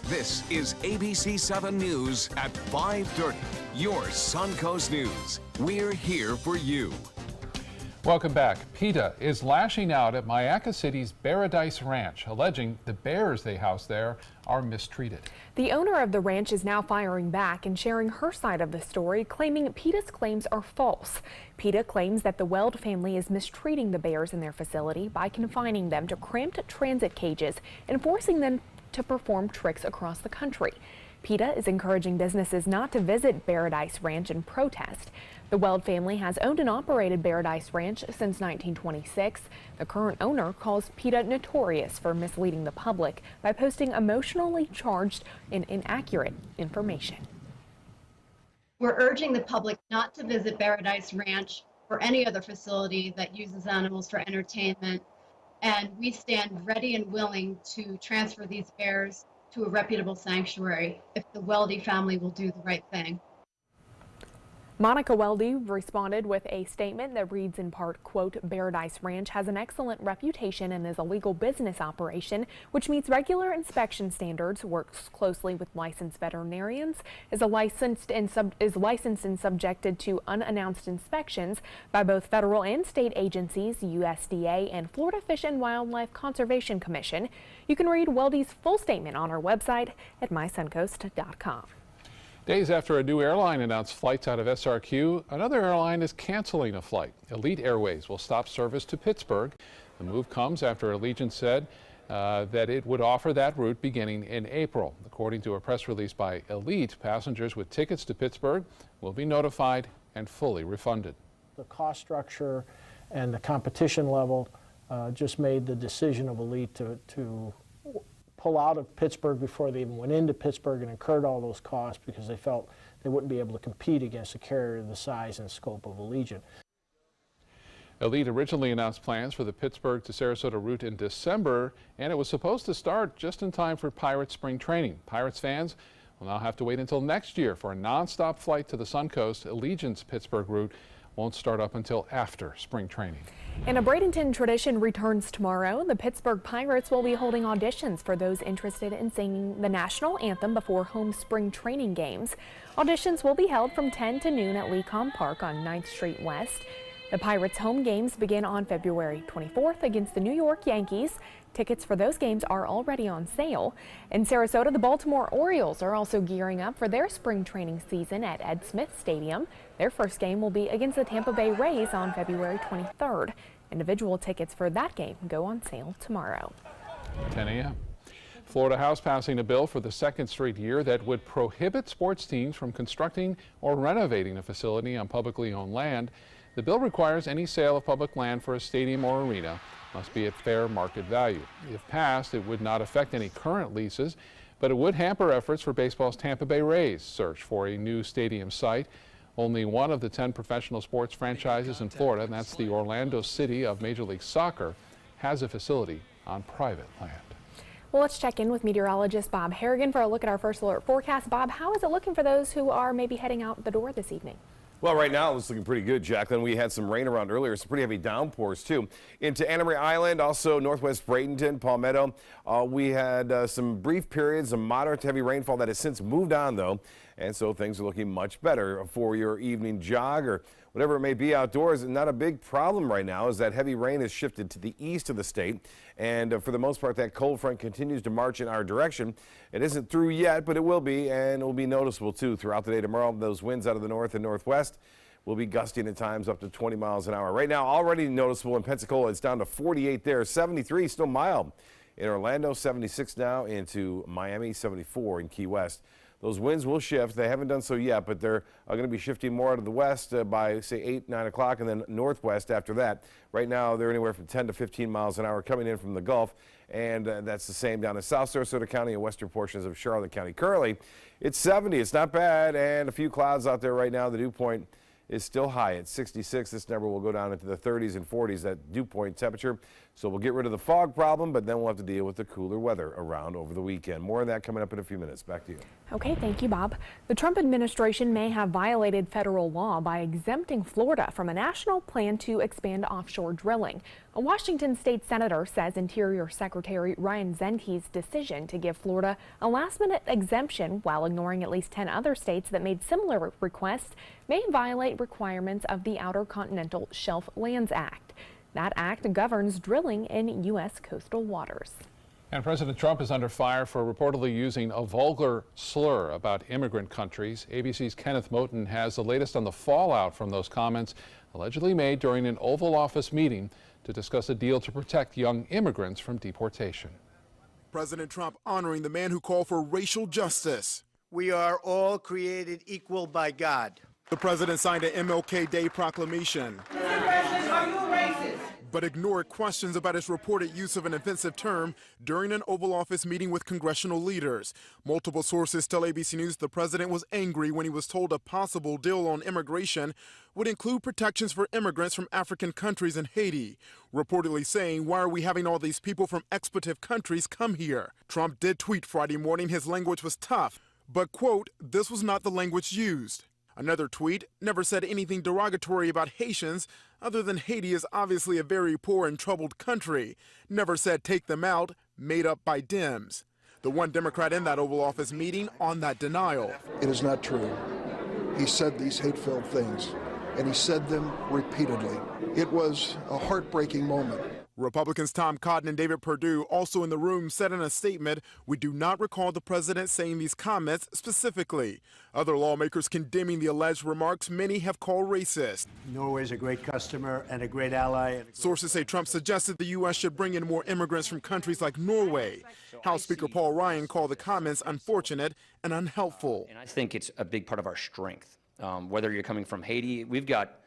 This is ABC7 News at 5:30. Your Suncoast News. We're here for you. Welcome back. PETA is lashing out at Mayaca City's Paradise Ranch, alleging the bears they house there are mistreated. The owner of the ranch is now firing back and sharing her side of the story, claiming PETA's claims are false. PETA claims that the Weld family is mistreating the bears in their facility by confining them to cramped transit cages and forcing them to perform tricks across the country. PETA is encouraging businesses not to visit Paradise Ranch in protest. The Weld family has owned and operated Paradise Ranch since 1926. The current owner calls PETA notorious for misleading the public by posting emotionally charged and inaccurate information. We're urging the public not to visit Paradise Ranch or any other facility that uses animals for entertainment, and we stand ready and willing to transfer these bears to a reputable sanctuary if the Weldy family will do the right thing. Monica Weldy responded with a statement that reads in part, quote, Paradise Ranch has an excellent reputation and is a legal business operation which meets regular inspection standards, works closely with licensed veterinarians, is licensed and subjected to unannounced inspections by both federal and state agencies, USDA and Florida Fish and Wildlife Conservation Commission. You can read Weldy's full statement on our website at mysuncoast.com. Days after a new airline announced flights out of SRQ, another airline is canceling a flight. Elite Airways will stop service to Pittsburgh. The move comes after Allegiant said that it would offer that route beginning in April. According to a press release by Elite, passengers with tickets to Pittsburgh will be notified and fully refunded. The cost structure and the competition level just made the decision of Elite to pull out of Pittsburgh before they even went into Pittsburgh and incurred all those costs because they felt they wouldn't be able to compete against a carrier the size and scope of Allegiant. Elite originally announced plans for the Pittsburgh to Sarasota route in December, and it was supposed to start just in time for Pirates spring training. Pirates fans will now have to wait until next year for a nonstop flight to the Suncoast. Allegiant's Pittsburgh route won't start up until after spring training. And a Bradenton tradition returns tomorrow. The Pittsburgh Pirates will be holding auditions for those interested in singing the national anthem before home spring training games. Auditions will be held from 10 to noon at Lecom Park on 9th Street West. The Pirates' home games begin on February 24th against the New York Yankees. Tickets for those games are already on sale. In Sarasota, the Baltimore Orioles are also gearing up for their spring training season at Ed Smith Stadium. Their first game will be against the Tampa Bay Rays on February 23rd. Individual tickets for that game go on sale tomorrow. 10 a.m. Florida House passing a bill for the second straight year that would prohibit sports teams from constructing or renovating a facility on publicly owned land. The bill requires any sale of public land for a stadium or arena must be at fair market value. If passed, it would not affect any current leases, but it would hamper efforts for baseball's Tampa Bay Rays search for a new stadium site. Only one of the 10 professional sports franchises in Florida, and that's the Orlando City of Major League Soccer, has a facility on private land. Well, let's check in with meteorologist Bob Harrigan for a look at our first alert forecast. Bob, how is it looking for those who are maybe heading out the door this evening? Well, right now it's looking pretty good, Jacqueline. We had some rain around earlier, some pretty heavy downpours too. Into Anna Marie Island, also northwest Bradenton, Palmetto. We had some brief periods of moderate to heavy rainfall that has since moved on though. And so things are looking much better for your evening jog or whatever it may be outdoors. And not a big problem right now is that heavy rain has shifted to the east of the state. And for the most part, that cold front continues to march in our direction. It isn't through yet, but it will be, and it will be noticeable too throughout the day tomorrow. Those winds out of the north and northwest will be gusting at times up to 20 miles an hour. Right now, already noticeable in Pensacola. It's down to 48 there, 73 still mild in Orlando, 76 now into Miami, 74 in Key West. Those winds will shift. They haven't done so yet, but they're going to be shifting more out of the west by, say, 8, 9 o'clock, and then northwest after that. Right now, they're anywhere from 10 to 15 miles an hour coming in from the Gulf, and that's the same down in South Sarasota County and western portions of Charlotte County. Currently, it's 70. It's not bad, and a few clouds out there right now. The dew point is still high at 66. This number will go down into the 30s and 40s. That dew point temperature So we'll get rid of the fog problem, but then we'll have to deal with the cooler weather around over the weekend. More of that coming up in a few minutes. Back to you. Okay, thank you, Bob. The Trump administration may have violated federal law by exempting Florida from a national plan to expand offshore drilling. A Washington state senator says Interior Secretary Ryan Zenke's decision to give Florida a last-minute exemption while ignoring at least 10 other states that made similar requests may violate requirements of the Outer Continental Shelf Lands Act. That act governs drilling in U.S. coastal waters. And President Trump is under fire for reportedly using a vulgar slur about immigrant countries. ABC's Kenneth Moten has the latest on the fallout from those comments allegedly made during an Oval Office meeting to discuss a deal to protect young immigrants from deportation. President Trump honoring the man who called for racial justice. We are all created equal by God. The president signed an MLK Day proclamation, but ignored questions about his reported use of an offensive term during an Oval Office meeting with congressional leaders. Multiple sources tell ABC News the president was angry when he was told a possible deal on immigration would include protections for immigrants from African countries and Haiti, reportedly saying, "Why are we having all these people from expletive countries come here?" Trump did tweet Friday morning his language was tough, but, quote, "this was not the language used." Another tweet never said anything derogatory about Haitians, other than Haiti is obviously a very poor and troubled country. Never said take them out, made up by Dems. The one Democrat in that Oval Office meeting on that denial. It is not true. He said these hate-filled things, and he said them repeatedly. It was a heartbreaking moment. Republicans Tom Cotton and David Perdue, also in the room, said in a statement, "We do not recall the president saying these comments specifically." Other lawmakers condemning the alleged remarks many have called racist. Norway's a great customer and a great ally. Sources say Trump suggested the U.S. should bring in more immigrants from countries like Norway. House Speaker Paul Ryan called the comments unfortunate and unhelpful. And I think it's a big part of our strength. Whether you're coming from Haiti, we've got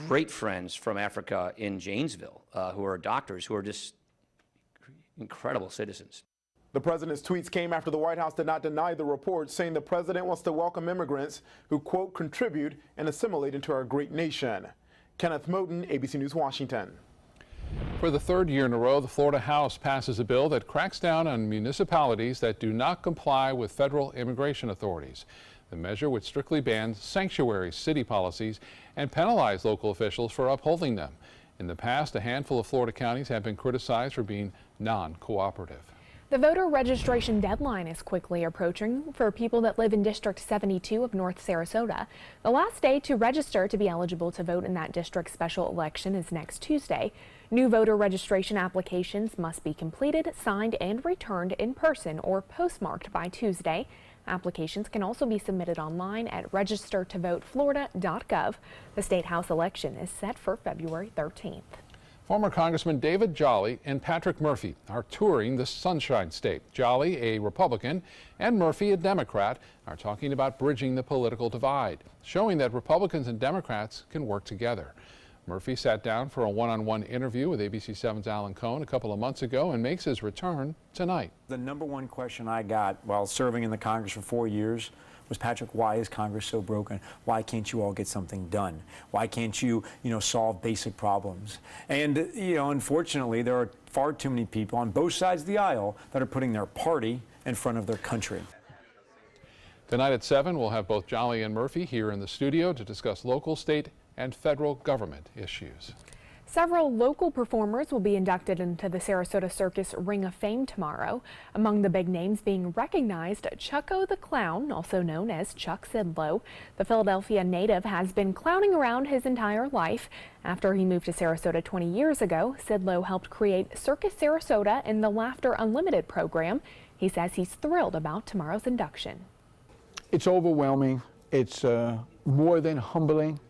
great friends from Africa in Janesville who are doctors who are just incredible citizens. The president's tweets came after the White House did not deny the report, saying the president wants to welcome immigrants who, quote, contribute and assimilate into our great nation. Kenneth Moten, ABC News, Washington. For the third year in a row, the Florida House passes a bill that cracks down on municipalities that do not comply with federal immigration authorities. The measure would strictly ban sanctuary city policies and penalize local officials for upholding them. In the past, a handful of Florida counties have been criticized for being non-cooperative. The voter registration deadline is quickly approaching for people that live in District 72 of North Sarasota. The last day to register to be eligible to vote in that district's special election is next Tuesday. New voter registration applications must be completed, signed, and returned in person or postmarked by Tuesday. Applications can also be submitted online at registertovoteflorida.gov. The State House election is set for February 13th. Former Congressman David Jolly and Patrick Murphy are touring the Sunshine State. Jolly, a Republican, and Murphy, a Democrat, are talking about bridging the political divide, showing that Republicans and Democrats can work together. Murphy sat down for a one-on-one interview with ABC7's Alan Cohn a couple of months ago and makes his return tonight. The number one question I got while serving in the Congress for 4 years was, Patrick, why is Congress so broken? Why can't you all get something done? Why can't you, solve basic problems? And, unfortunately, there are far too many people on both sides of the aisle that are putting their party in front of their country. Tonight at 7, we'll have both Jolly and Murphy here in the studio to discuss local, state, and federal government issues. Several local performers will be inducted into the Sarasota Circus Ring of Fame tomorrow. Among the big names being recognized, Chucko the Clown, also known as Chuck Sidlow. The Philadelphia native has been clowning around his entire life. After he moved to Sarasota 20 years ago, Sidlow helped create Circus Sarasota and the Laughter Unlimited program. He says he's thrilled about tomorrow's induction. It's overwhelming. It's more than humbling.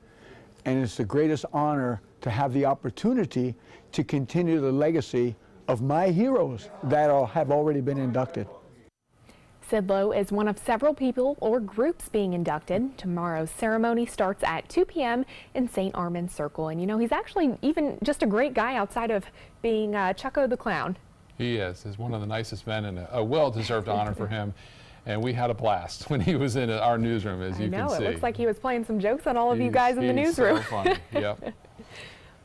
And it's the greatest honor to have the opportunity to continue the legacy of my heroes that have already been inducted. Sidlow is one of several people or groups being inducted. Tomorrow's ceremony starts at 2 p.m. in St. Armand's Circle. And he's actually even just a great guy outside of being Chucko the Clown. He is. He's one of the nicest men and a well-deserved honor for him. And we had a blast when he was in our newsroom, as you can see. I know, it looks like he was playing some jokes on all of you guys in the newsroom. So funny. Yep.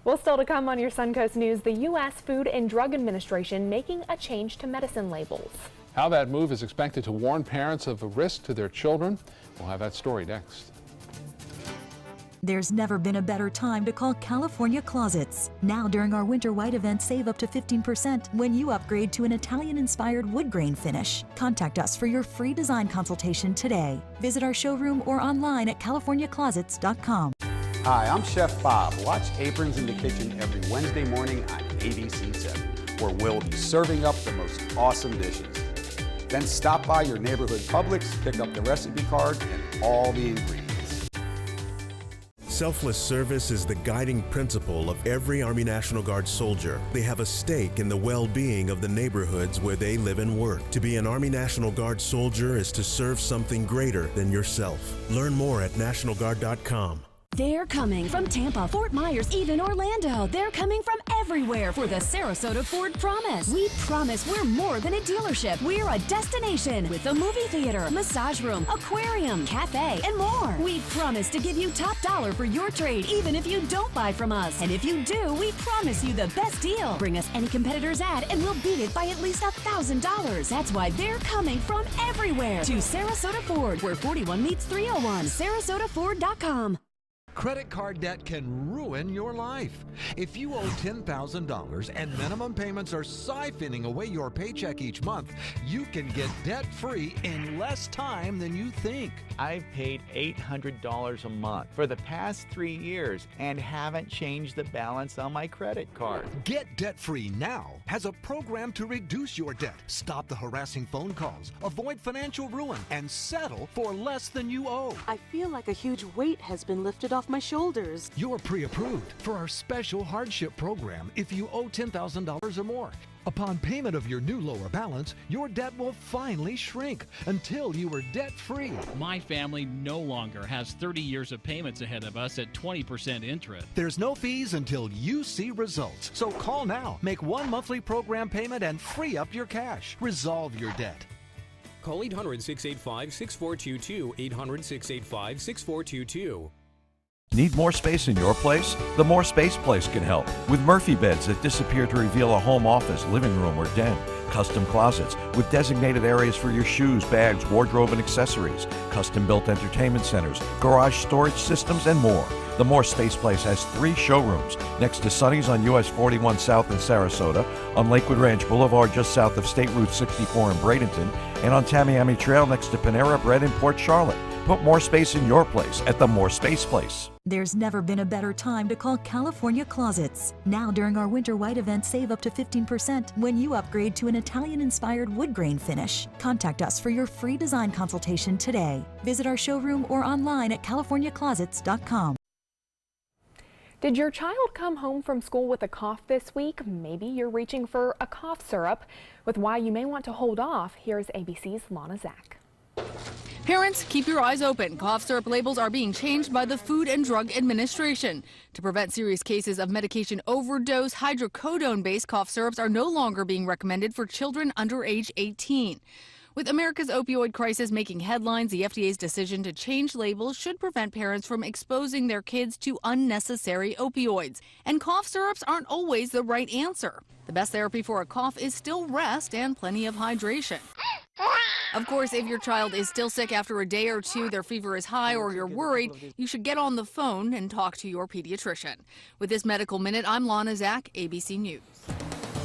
Well, still to come on your Suncoast News, the U.S. Food and Drug Administration making a change to medicine labels. How that move is expected to warn parents of a risk to their children. We'll have that story next. There's never been a better time to call California Closets. Now during our Winter White event, save up to 15% when you upgrade to an Italian-inspired wood grain finish. Contact us for your free design consultation today. Visit our showroom or online at californiaclosets.com. Hi, I'm Chef Bob. Watch Aprons in the Kitchen every Wednesday morning on ABC7, where we'll be serving up the most awesome dishes. Then stop by your neighborhood Publix, pick up the recipe card and all the ingredients. Selfless service is the guiding principle of every Army National Guard soldier. They have a stake in the well-being of the neighborhoods where they live and work. To be an Army National Guard soldier is to serve something greater than yourself. Learn more at nationalguard.com. They're coming from Tampa, Fort Myers, even Orlando. They're coming from everywhere for the Sarasota Ford Promise. We promise we're more than a dealership. We're a destination with a movie theater, massage room, aquarium, cafe, and more. We promise to give you top dollar for your trade, even if you don't buy from us. And if you do, we promise you the best deal. Bring us any competitor's ad and we'll beat it by at least $1,000. That's why they're coming from everywhere to Sarasota Ford, where 41 meets 301. SarasotaFord.com. Credit card debt can ruin your life. If you owe $10,000 and minimum payments are siphoning away your paycheck each month, you can get debt-free in less time than you think. I've paid $800 a month for the past 3 years and haven't changed the balance on my credit card. Get debt-free now has a program to reduce your debt, stop the harassing phone calls, avoid financial ruin, and settle for less than you owe. I feel like a huge weight has been lifted off my shoulders. You're pre-approved for our special hardship program if you owe $10,000 or more. Upon payment of your new lower balance, your debt will finally shrink until you are debt-free. My family no longer has 30 years of payments ahead of us at 20% interest. There's no fees until you see results. So call now, make one monthly program payment and free up your cash. Resolve your debt. Call 800-685-6422, 800-685-6422. Need more space in your place? The More Space Place can help. With Murphy beds that disappear to reveal a home office, living room, or den. Custom closets with designated areas for your shoes, bags, wardrobe, and accessories. Custom-built entertainment centers, garage storage systems, and more. The More Space Place has 3 showrooms next to Sunny's on US 41 South in Sarasota, on Lakewood Ranch Boulevard just south of State Route 64 in Bradenton, and on Tamiami Trail next to Panera Bread in Port Charlotte. Put more space in your place at the More Space Place. There's never been a better time to call California Closets. Now during our Winter White event, save up to 15% when you upgrade to an Italian-inspired wood grain finish. Contact us for your free design consultation today. Visit our showroom or online at californiaclosets.com. Did your child come home from school with a cough this week? Maybe you're reaching for a cough syrup. With why you may want to hold off, here's ABC's Lana Zach. Parents, keep your eyes open. Cough syrup labels are being changed by the Food and Drug Administration. To prevent serious cases of medication overdose, hydrocodone-based cough syrups are no longer being recommended for children under age 18. With America's opioid crisis making headlines, the FDA's decision to change labels should prevent parents from exposing their kids to unnecessary opioids. And cough syrups aren't always the right answer. The best therapy for a cough is still rest and plenty of hydration. Of course, if your child is still sick after a day or two, their fever is high, or you're worried, you should get on the phone and talk to your pediatrician. With this Medical Minute, I'm Lana Zach, ABC News.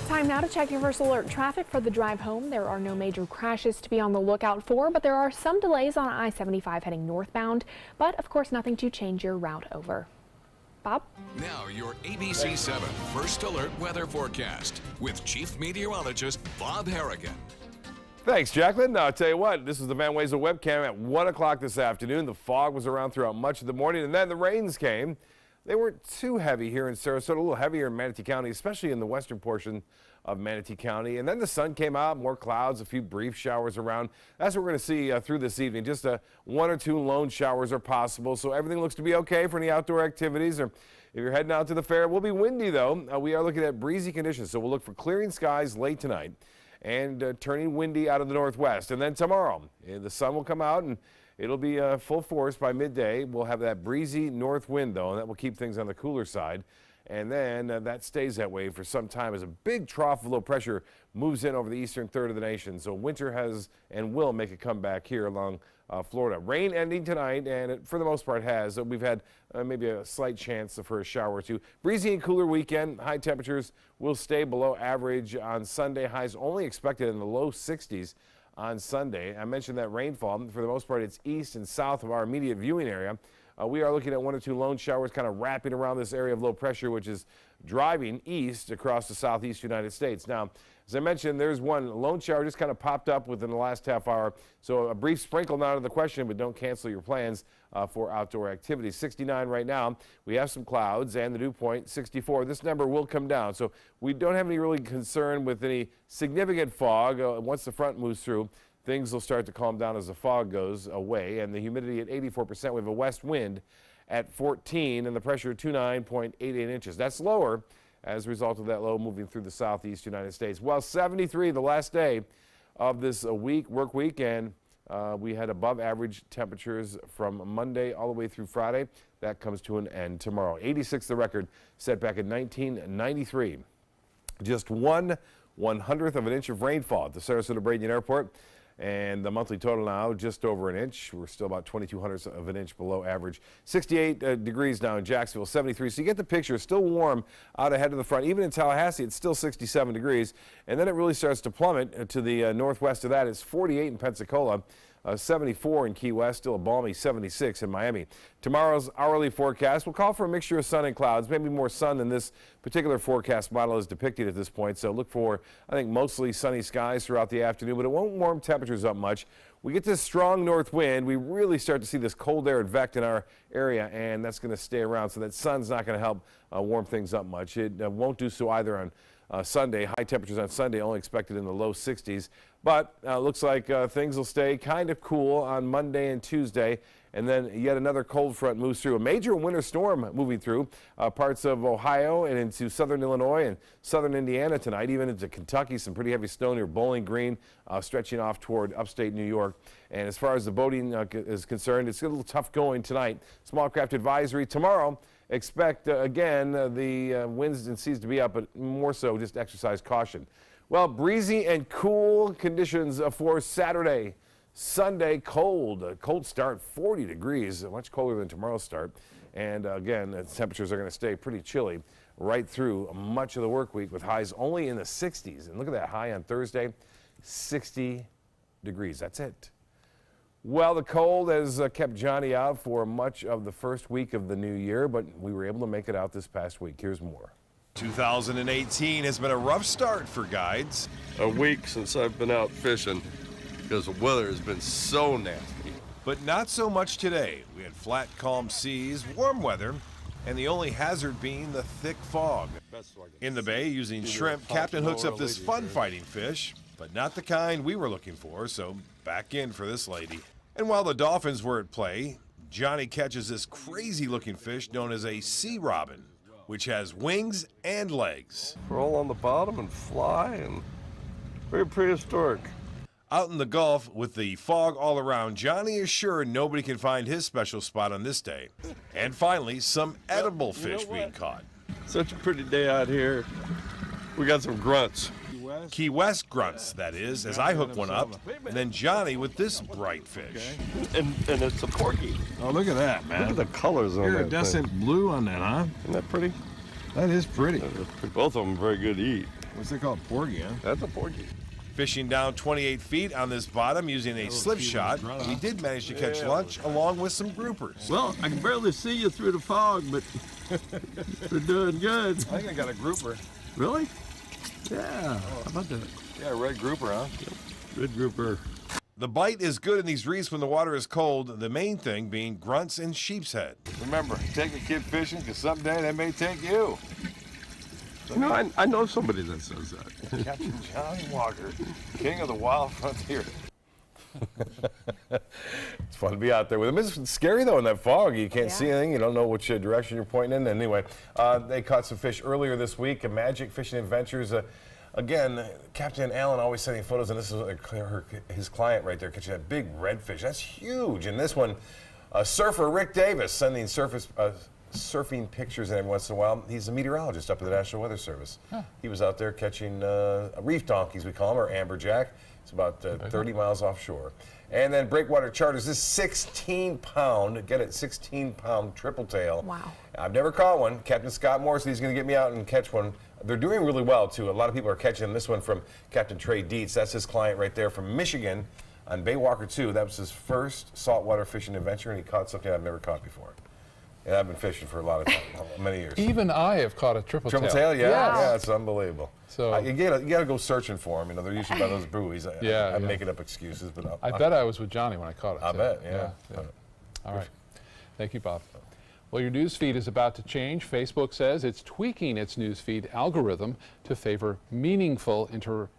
Time now to check your first alert traffic for the drive home. There are no major crashes to be on the lookout for, but there are some delays on I-75 heading northbound. But of course, nothing to change your route over. Bob? Now your ABC7 First Alert weather forecast with Chief Meteorologist Bob Harrigan. Thanks, Jacqueline. Now, I'll tell you what, this is the Van Wezel webcam at 1 o'clock this afternoon. The fog was around throughout much of the morning, and then the rains came. They weren't too heavy here in Sarasota, a little heavier in Manatee County, especially in the western portion of Manatee County. And then the sun came out, more clouds, a few brief showers around. That's what we're going to see through this evening. Just 1 or 2 lone showers are possible, so everything looks to be okay for any outdoor activities. Or if you're heading out to the fair, it will be windy, though. We are looking at breezy conditions, so we'll look for clearing skies late tonight and turning windy out of the northwest. And then tomorrow, the sun will come out and it'll be full force by midday. We'll have that breezy north wind, though, and that will keep things on the cooler side. and then that stays that way for some time as a big trough of low pressure moves in over the eastern third of the nation. So winter has and will make a comeback here along Florida. Rain ending tonight, and it, for the most part, has. We've had maybe a slight chance for a shower or two. Breezy and cooler weekend. High temperatures will stay below average on Sunday. Highs only expected in the low 60s on Sunday. I mentioned that rainfall. For the most part, it's east and south of our immediate viewing area. We are looking at 1 or 2 lone showers kind of wrapping around this area of low pressure, which is driving east across the southeast United States. Now, as I mentioned, there's one lone shower just kind of popped up within the last half hour. So a brief sprinkle not out of the question, but don't cancel your plans for outdoor activities. 69 right now. We have some clouds and the dew point 64. This number will come down. So we don't have any really concern with any significant fog. Once the front moves through, things will start to calm down as the fog goes away. And the humidity at 84%. We have a west wind at 14 and the pressure 29.88 inches. That's lower as a result of that low moving through the southeast United States. Well, 73 the last day of this work week, and we had above average temperatures from Monday all the way through Friday. That comes to an end tomorrow. 86 the record set back in 1993. Just 1/100th of an inch of rainfall at the Sarasota-Bradenton Airport. And the monthly total now just over an inch. We're still about 0.22 of an inch below average. 68 degrees now in Jacksonville, 73. So you get the picture. Still warm out ahead of the front. Even in Tallahassee, it's still 67 degrees. And then it really starts to plummet to the northwest of that. It's 48 in Pensacola. 74 in Key West, still a balmy 76 in Miami. Tomorrow's hourly forecast will call for a mixture of sun and clouds, maybe more sun than this particular forecast model is depicted at this point. So look for, I think, mostly sunny skies throughout the afternoon, but it won't warm temperatures up much. We get this strong north wind. We really start to see this cold air advect in our area, and that's going to stay around. So that sun's not going to help warm things up much. It won't do so either on Sunday. High temperatures on Sunday only expected in the low 60s. But looks like things will stay kind of cool on Monday and Tuesday. And then yet another cold front moves through. A major winter storm moving through parts of Ohio and into southern Illinois and southern Indiana tonight, even into Kentucky. Some pretty heavy snow near Bowling Green, stretching off toward upstate New York. And as far as the boating is concerned, it's a little tough going tonight. Small craft advisory tomorrow. Expect, again, the winds and seas to be up, but more so just exercise caution. Well, breezy and cool conditions for Saturday. Sunday, cold. A cold start, 40 degrees, much colder than tomorrow's start. And again, the temperatures are going to stay pretty chilly right through much of the work week with highs only in the 60s. And look at that high on Thursday, 60 degrees. That's it. Well, the cold has kept Johnny out for much of the first week of the new year, but we were able to make it out this past week. Here's more. 2018 has been a rough start for guides. A week since I've been out fishing because the weather has been so nasty. But not so much today. We had flat, calm seas, warm weather, and the only hazard being the thick fog. In the bay, using shrimp, Captain hooks up this fun-fighting fish, but not the kind we were looking for, so back in for this lady. And while the dolphins were at play, Johnny catches this crazy-looking fish known as a sea robin, which has wings and legs. Roll on the bottom and fly, and very prehistoric. Out in the Gulf with the fog all around, Johnny is sure nobody can find his special spot on this day. And finally, some edible fish being caught. Such a pretty day out here. We got some grunts. Key West grunts, that is, as I hook one up, and then Johnny with this bright fish. And it's a porgy. Oh, look at that, man. Look at the colors on that Iridescent thing. blue on that, huh? Isn't that pretty? That is pretty. Both of them very good to eat. What's it called, porgy, huh? That's a porgy. Fishing down 28 feet on this bottom using a slip shot, we did manage to catch lunch along with some groupers. Well, I can barely see you through the fog, but we're doing good. I think I got a grouper. Really? Yeah. How about that? Yeah, red grouper, huh? Red grouper. The bite is good in these reefs when the water is cold, the main thing being grunts and sheep's head. Remember, take a kid fishing, because someday they may take you. You know, I know somebody that says that. Captain Johnny Walker, king of the wild frontier. It's fun to be out there with him. It's scary, though, in that fog. You can't see anything. You don't know which direction you're pointing in. Anyway, they caught some fish earlier this week. Magic Fishing Adventures. Again, Captain Allen always sending photos, and this is his client right there catching that big redfish. That's huge. And this one, surfer Rick Davis sending surfing pictures every once in a while. He's a meteorologist up at the National Weather Service. Huh. He was out there catching reef donkeys, we call them, or amberjack. It's about 30 miles offshore. And then Breakwater Charters, this 16-pound, get it, 16-pound triple tail. Wow. I've never caught one. Captain Scott Morris, he's going to get me out and catch one. They're doing really well, too. A lot of people are catching this one from Captain Trey Dietz. That's his client right there from Michigan on Baywalker 2. That was his first saltwater fishing adventure, and he caught something I've never caught before. And I've been fishing for a lot of time, many years. Even I have caught a triple tail. Triple tail, yeah. Yes. Yeah, it's unbelievable. So you gotta go searching for them. You know, they're usually by those buoys. I'm making up excuses, but I bet I was with Johnny when I caught it. I bet, yeah. All right. Thank you, Bob. Well, your news feed is about to change. Facebook says it's tweaking its news feed algorithm to favor meaningful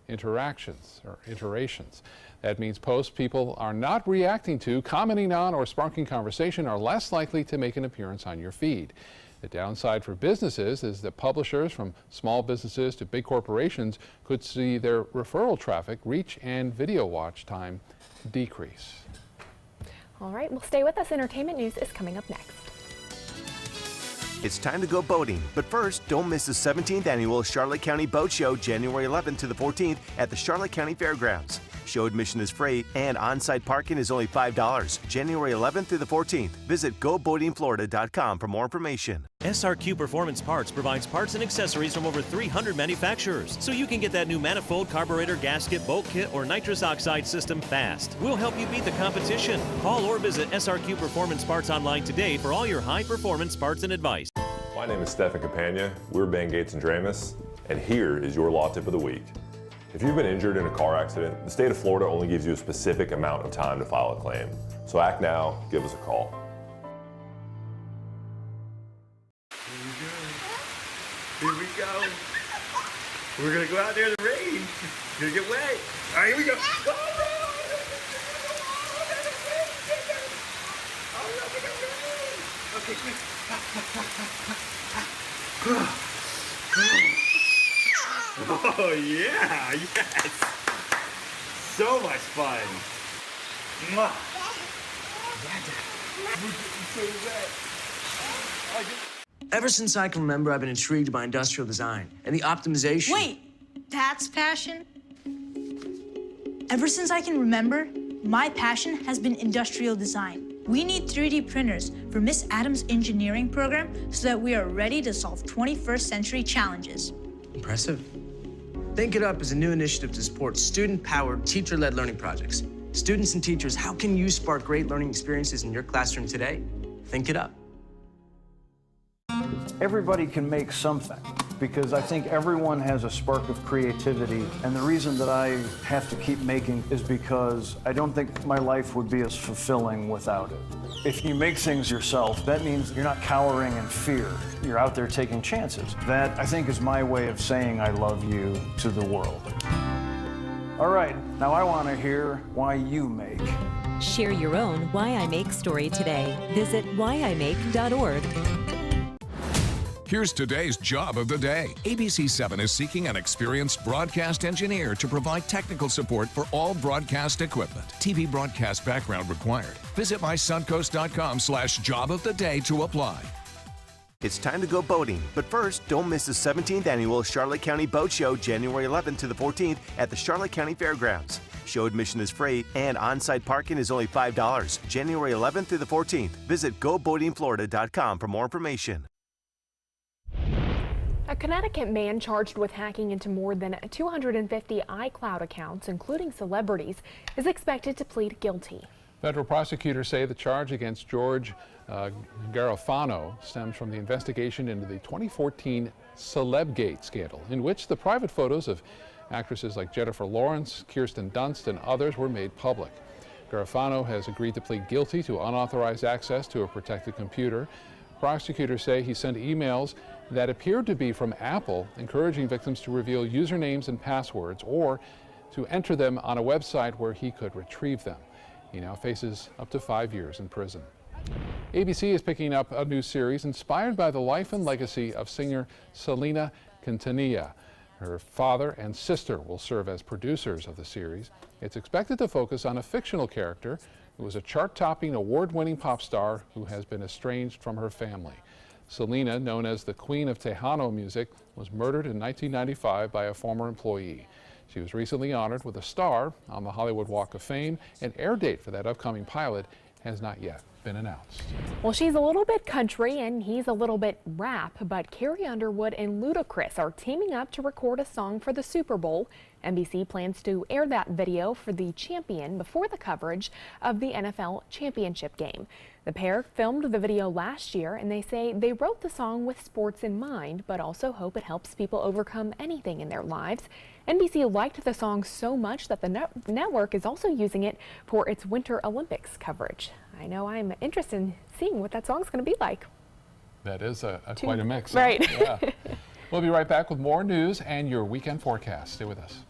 interactions or iterations. That means posts people are not reacting to, commenting on, or sparking conversation are less likely to make an appearance on your feed. The downside for businesses is that publishers, from small businesses to big corporations, could see their referral traffic, reach, and video watch time decrease. All right, well, stay with us. Entertainment news is coming up next. It's time to go boating, but first, don't miss the 17th annual Charlotte County Boat Show, January 11th to the 14th at the Charlotte County Fairgrounds. Show admission is free and on-site parking is only $5. January 11th through the 14th. Visit GoBoatingFlorida.com for more information. SRQ Performance Parts provides parts and accessories from over 300 manufacturers, so you can get that new manifold, carburetor, gasket, bolt kit, or nitrous oxide system fast. We'll help you beat the competition. Call or visit SRQ Performance Parts online today for all your high-performance parts and advice. My name is Stephen Campagna. We're Ben Gates and Dramus, and here is your law tip of the week. If you've been injured in a car accident, the state of Florida only gives you a specific amount of time to file a claim. So act now, give us a call. Here we go. We're gonna go out there in the rain. It's gonna get wet. All right, here we go. Okay, quick. Oh yeah, yes. So much fun. Mwah. Ever since I can remember, I've been intrigued by industrial design and the optimization. Wait, that's passion? Ever since I can remember, my passion has been industrial design. We need 3D printers for Miss Adams' engineering program so that we are ready to solve 21st century challenges. Impressive. Think It Up is a new initiative to support student-powered, teacher-led learning projects. Students and teachers, how can you spark great learning experiences in your classroom today? Think It Up. Everybody can make something, because I think everyone has a spark of creativity, and the reason that I have to keep making is because I don't think my life would be as fulfilling without it. If you make things yourself, that means you're not cowering in fear. You're out there taking chances. That, I think, is my way of saying I love you to the world. All right, now I want to hear why you make. Share your own Why I Make story today. Visit whyimake.org. Here's today's job of the day. ABC7 is seeking an experienced broadcast engineer to provide technical support for all broadcast equipment. TV broadcast background required. Visit mysuncoast.com/job of the day to apply. It's time to go boating, but first, don't miss the 17th annual Charlotte County Boat Show, January 11th to the 14th at the Charlotte County Fairgrounds. Show admission is free and on-site parking is only $5. January 11th through the 14th. Visit GoBoatingFlorida.com for more information. A Connecticut man charged with hacking into more than 250 iCloud accounts, including celebrities, is expected to plead guilty. Federal prosecutors say the charge against George Garofano stems from the investigation into the 2014 Celebgate scandal, in which the private photos of actresses like Jennifer Lawrence, Kirsten Dunst, and others were made public. Garofano has agreed to plead guilty to unauthorized access to a protected computer. Prosecutors say he sent emails that appeared to be from Apple, encouraging victims to reveal usernames and passwords or to enter them on a website where he could retrieve them. He now faces up to 5 years in prison. ABC is picking up a new series inspired by the life and legacy of singer Selena Quintanilla. Her father and sister will serve as producers of the series. It's expected to focus on a fictional character who was a chart-topping, award-winning pop star who has been estranged from her family. Selena, known as the Queen of Tejano music, was murdered in 1995 by a former employee. She was recently honored with a star on the Hollywood Walk of Fame. An air date for that upcoming pilot has not yet been announced. Well, she's a little bit country and he's a little bit rap, but Carrie Underwood and Ludacris are teaming up to record a song for the Super Bowl. NBC plans to air that video for the champion before the coverage of the NFL championship game. The pair filmed the video last year, and they say they wrote the song with sports in mind, but also hope it helps people overcome anything in their lives. NBC liked the song so much that the network is also using it for its Winter Olympics coverage. I know I'm interested in seeing what that song's going to be like. That is quite a mix. Right. Yeah. We'll be right back with more news and your weekend forecast. Stay with us.